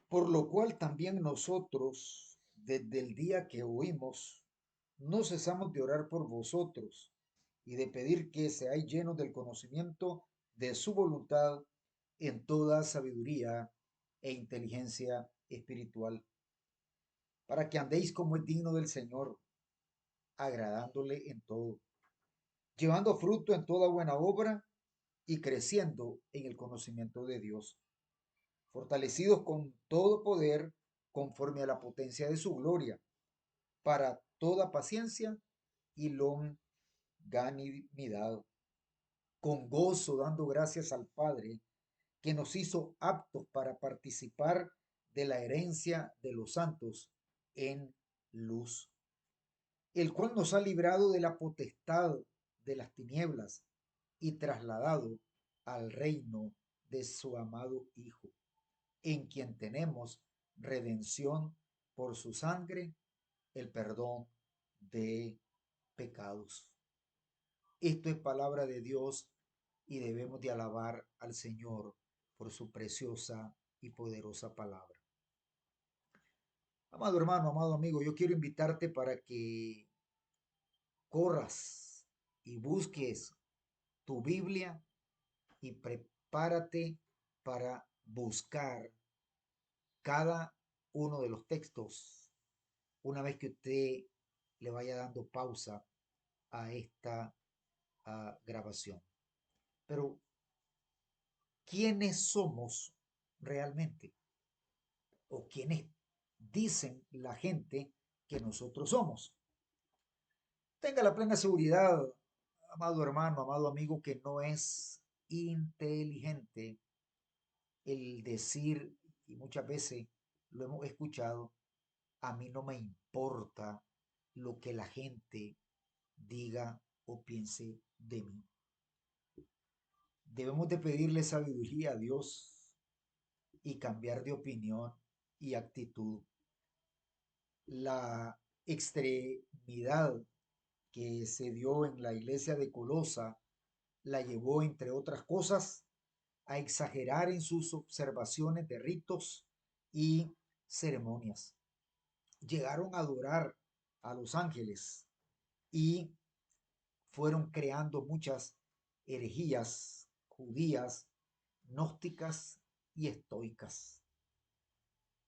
Por lo cual también nosotros, desde el día que oímos, no cesamos de orar por vosotros y de pedir que seáis llenos del conocimiento de su voluntad en toda sabiduría e inteligencia espiritual, para que andéis como es digno del Señor, agradándole en todo, llevando fruto en toda buena obra y creciendo en el conocimiento de Dios, fortalecidos con todo poder conforme a la potencia de su gloria, para toda paciencia y longanimidad, con gozo dando gracias al Padre que nos hizo aptos para participar de la herencia de los santos en luz, el cual nos ha librado de la potestad de las tinieblas y trasladado al reino de su amado Hijo, en quien tenemos redención por su sangre, el perdón de pecados. Esto es palabra de Dios y debemos de alabar al Señor por su preciosa y poderosa palabra. Amado hermano, amado amigo, yo quiero invitarte para que corras y busques tu Biblia y prepárate para buscar cada uno de los textos una vez que usted le vaya dando pausa a esta grabación. Pero, ¿quiénes somos realmente? ¿O quiénes dicen la gente que nosotros somos? Tenga la plena seguridad, amado hermano, amado amigo, que no es inteligente el decir, y muchas veces lo hemos escuchado, a mí no me importa lo que la gente diga o piense de mí. Debemos de pedirle sabiduría a Dios y cambiar de opinión y actitud. La extremidad que se dio en la iglesia de Colosa la llevó, entre otras cosas, a exagerar en sus observaciones de ritos y ceremonias. Llegaron a adorar a los ángeles y fueron creando muchas herejías judías, gnósticas y estoicas.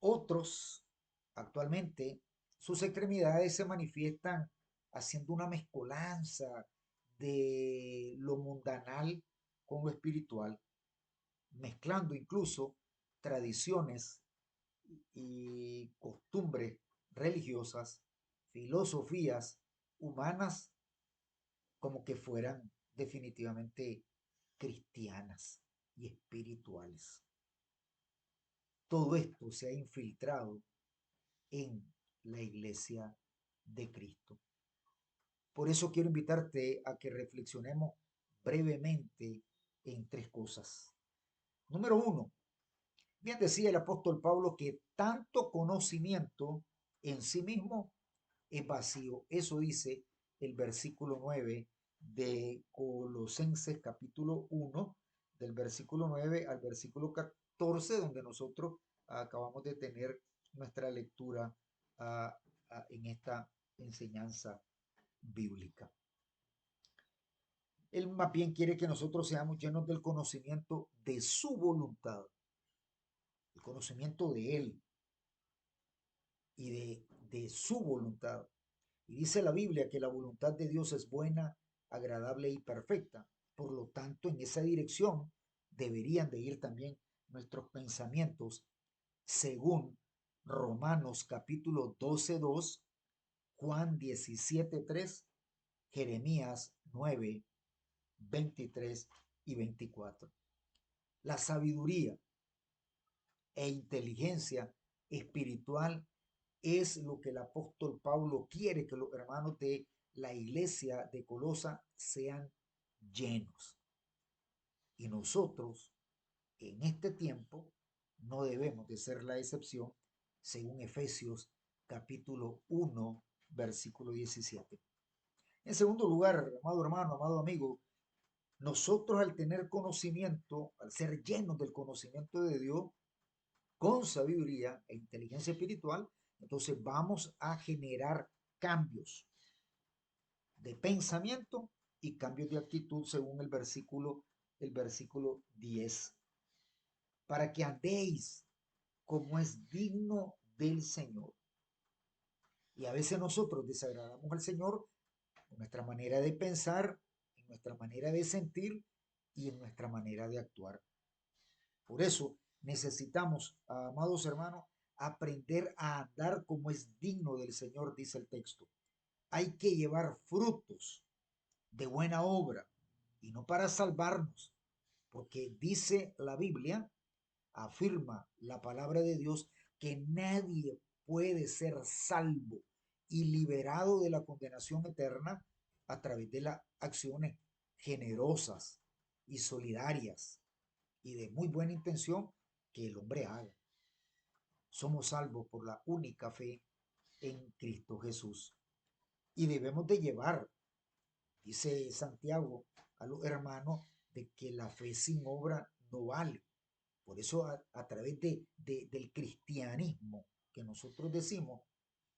Otros, actualmente, sus extremidades se manifiestan haciendo una mezcolanza de lo mundanal con lo espiritual, mezclando incluso tradiciones y costumbres religiosas, filosofías humanas, como que fueran definitivamente cristianas y espirituales. Todo esto se ha infiltrado en la iglesia de Cristo. Por eso quiero invitarte a que reflexionemos brevemente en tres cosas. Número uno, bien decía el apóstol Pablo que tanto conocimiento en sí mismo es vacío. Eso dice el versículo 9 de Colosenses capítulo 1, del versículo 9 al versículo 14, donde nosotros acabamos de tener nuestra lectura en esta enseñanza bíblica. Él más bien quiere que nosotros seamos llenos del conocimiento de su voluntad, el conocimiento de Él y de su voluntad. Y dice la Biblia que la voluntad de Dios es buena, agradable y perfecta. Por lo tanto, en esa dirección deberían de ir también nuestros pensamientos, según Romanos capítulo 12:2, Juan 17:3, Jeremías 9:23 y 24. La sabiduría e inteligencia espiritual es lo que el apóstol Pablo quiere que los hermanos de la iglesia de Colosa sean llenos. Y nosotros, en este tiempo, no debemos de ser la excepción, según Efesios capítulo 1, versículo 17. En segundo lugar, amado hermano, amado amigo, nosotros al tener conocimiento, al ser llenos del conocimiento de Dios, con sabiduría e inteligencia espiritual, entonces vamos a generar cambios de pensamiento y cambios de actitud según el versículo 10, para que andéis como es digno del Señor. Y a veces nosotros desagradamos al Señor en nuestra manera de pensar, en nuestra manera de sentir y en nuestra manera de actuar. Por eso necesitamos, amados hermanos, aprender a andar como es digno del Señor, dice el texto. Hay que llevar frutos de buena obra y no para salvarnos, porque dice la Biblia, afirma la palabra de Dios, que nadie puede ser salvo y liberado de la condenación eterna a través de las acciones generosas y solidarias y de muy buena intención que el hombre haga. Somos salvos por la única fe en Cristo Jesús. Y debemos de llevar, dice Santiago, a los hermanos, de que la fe sin obra no vale. Por eso a través del cristianismo que nosotros decimos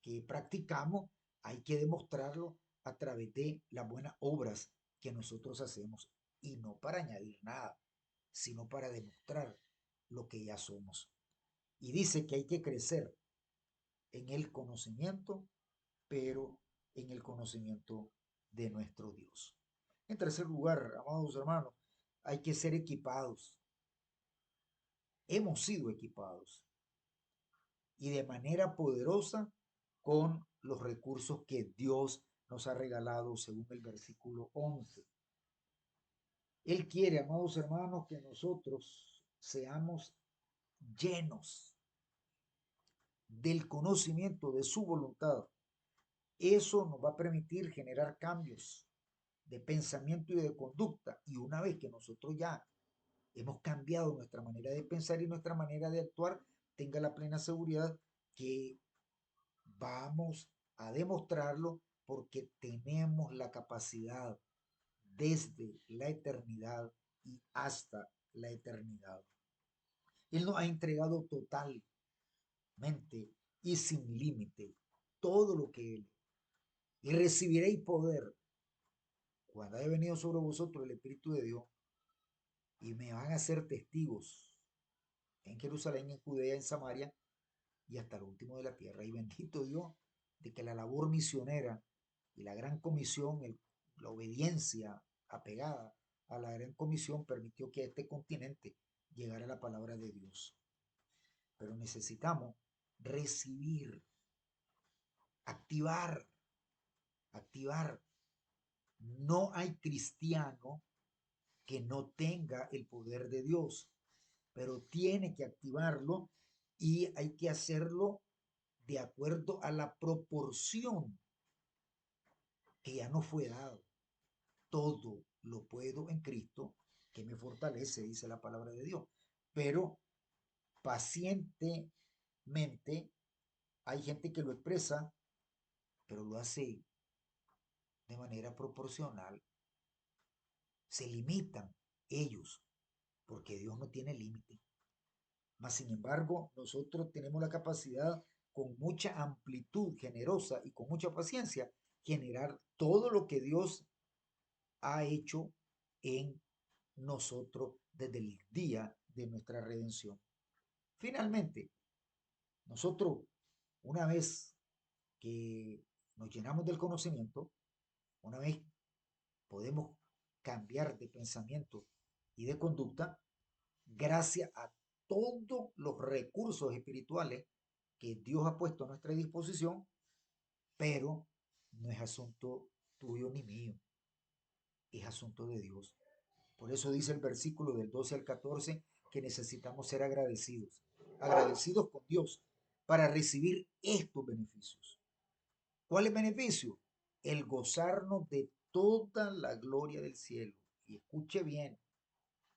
que practicamos, hay que demostrarlo a través de las buenas obras que nosotros hacemos. Y no para añadir nada, sino para demostrar lo que ya somos. Y dice que hay que crecer en el conocimiento, pero en el conocimiento de nuestro Dios. En tercer lugar, amados hermanos, hay que ser equipados. Hemos sido equipados y de manera poderosa con los recursos que Dios nos ha regalado según el versículo 11. Él quiere, amados hermanos, que nosotros seamos llenos del conocimiento de su voluntad. Eso nos va a permitir generar cambios de pensamiento y de conducta. Y una vez que nosotros ya hemos cambiado nuestra manera de pensar y nuestra manera de actuar, tenga la plena seguridad que vamos a demostrarlo porque tenemos la capacidad desde la eternidad y hasta la eternidad. Él nos ha entregado totalmente y sin límite todo lo que Él es. Y recibiréis poder cuando haya venido sobre vosotros el Espíritu de Dios y me van a ser testigos en Jerusalén, en Judea, en Samaria y hasta el último de la tierra. Y bendito Dios de que la labor misionera y la gran comisión, la obediencia apegada a la gran comisión permitió que a este continente llegara la palabra de Dios. Pero necesitamos recibir, activar, activar. No hay cristiano que no tenga el poder de Dios, pero tiene que activarlo y hay que hacerlo de acuerdo a la proporción que ya no fue dado. Todo lo puedo en Cristo que me fortalece, dice la palabra de Dios. Pero pacientemente hay gente que lo expresa, pero lo hace de manera proporcional. Se limitan ellos, porque Dios no tiene límite. Mas, sin embargo, nosotros tenemos la capacidad, con mucha amplitud generosa y con mucha paciencia, generar todo lo que Dios ha hecho en nosotros desde el día de nuestra redención. Finalmente, nosotros, una vez que nos llenamos del conocimiento, una vez podemos cambiar de pensamiento y de conducta, gracias a todos los recursos espirituales que Dios ha puesto a nuestra disposición, pero no es asunto tuyo ni mío, es asunto de Dios. Por eso dice el versículo del 12 al 14 que necesitamos ser agradecidos, agradecidos con Dios para recibir estos beneficios. ¿Cuál es el beneficio? El gozarnos de toda la gloria del cielo. Y escuche bien,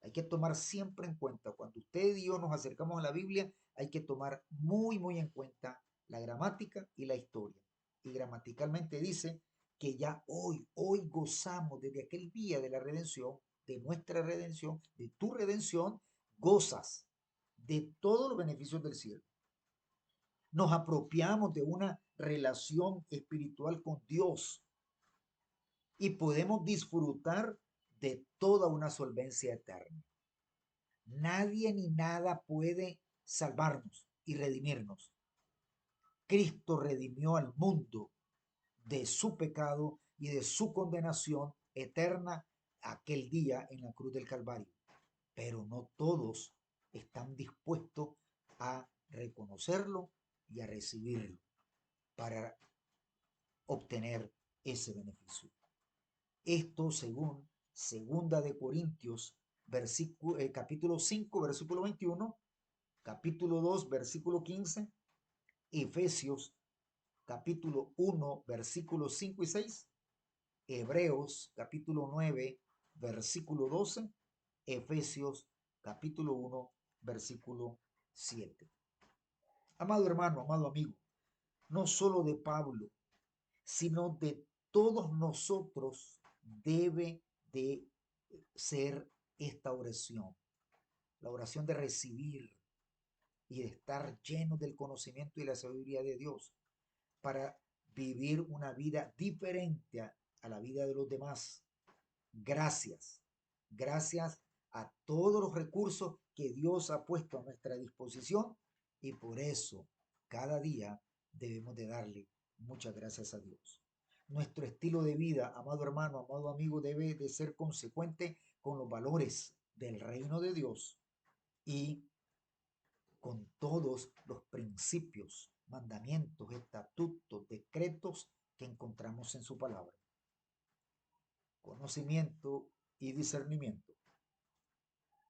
hay que tomar siempre en cuenta, cuando usted y yo nos acercamos a la Biblia, hay que tomar muy, muy en cuenta la gramática y la historia. Y gramaticalmente dice que ya hoy gozamos desde aquel día de la redención, de nuestra redención, de tu redención, gozas de todos los beneficios del cielo. Nos apropiamos de una relación espiritual con Dios y podemos disfrutar de toda una solvencia eterna. Nadie ni nada puede salvarnos y redimirnos. Cristo redimió al mundo de su pecado y de su condenación eterna aquel día en la cruz del Calvario. Pero no todos están dispuestos a reconocerlo y a recibirlo para obtener ese beneficio. Esto según Segunda de Corintios, capítulo 5, versículo 21, capítulo 2, versículo 15, Efesios, capítulo 1, versículos 5 y 6, Hebreos, capítulo 9, versículo 12, Efesios, capítulo 1, versículo 7. Amado hermano, amado amigo, no solo de Pablo, sino de todos nosotros debe de ser esta oración, la oración de recibir y de estar lleno del conocimiento y la sabiduría de Dios para vivir una vida diferente a la vida de los demás. Gracias, gracias a todos los recursos que Dios ha puesto a nuestra disposición y por eso cada día debemos de darle muchas gracias a Dios. Nuestro estilo de vida, amado hermano, amado amigo, debe de ser consecuente con los valores del reino de Dios y con todos los principios, mandamientos, estatutos, decretos que encontramos en su palabra. Conocimiento y discernimiento.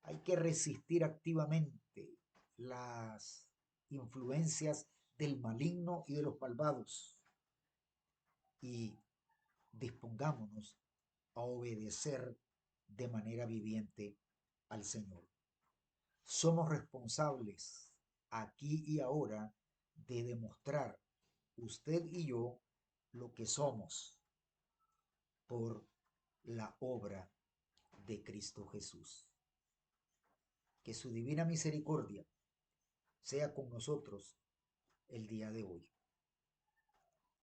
Hay que resistir activamente las influencias del maligno y de los malvados y dispongámonos a obedecer de manera viviente al Señor. Somos responsables aquí y ahora de demostrar usted y yo lo que somos por la obra de Cristo Jesús. Que su divina misericordia sea con nosotros el día de hoy.